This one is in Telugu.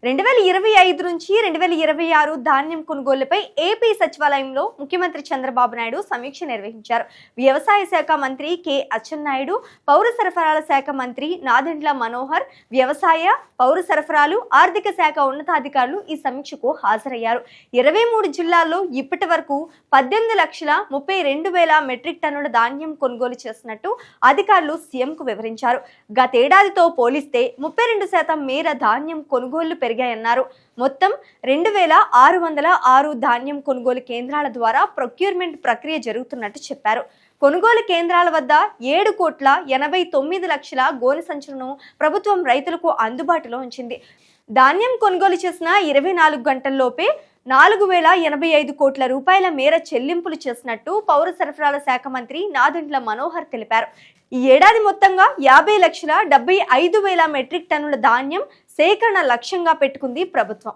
2025 నుంచి 2026 ధాన్యం కొనుగోలుపై ఏపీ సచివాలయంలో ముఖ్యమంత్రి చంద్రబాబు నాయుడు సమీక్ష నిర్వహించారు. వ్యవసాయ శాఖ మంత్రి కె అచ్చెన్నాయుడు, పౌర సరఫరాల శాఖ మంత్రి నాదెండ్ల మనోహర్, వ్యవసాయ, పౌర సరఫరాలు, ఆర్థిక శాఖ ఉన్నతాధికారులు ఈ సమీక్షకు హాజరయ్యారు. 23 జిల్లాల్లో ఇప్పటి వరకు 18,32,000 మెట్రిక్ టన్నుల ధాన్యం కొనుగోలు చేసినట్టు అధికారులు సీఎంకు వివరించారు. గతేడాదితో పోలిస్తే 32% మేర ధాన్యం కొనుగోళ్లు పెరిగాయన్నారు. మొత్తం 2,606 ధాన్యం కొనుగోలు కేంద్రాల ద్వారా ప్రొక్యూర్మెంట్ ప్రక్రియ జరుగుతున్నట్టు చెప్పారు. కొనుగోలు కేంద్రాల వద్ద 7,89,00,000 గోనె సంచులను ప్రభుత్వం రైతులకు అందుబాటులో ఉంచింది. ధాన్యం కొనుగోలు చేసిన 24 గంటల్లోపే 4,085 కోట్ల రూపాయల మేర చెల్లింపులు చేసినట్టు పౌర సరఫరాల శాఖ మంత్రి నాదెండ్ల మనోహర్ తెలిపారు. ఈ ఏడాది మొత్తంగా 50,75,000 మెట్రిక్ టన్నుల ధాన్యం సేకరణ లక్ష్యంగా పెట్టుకుంది ప్రభుత్వం.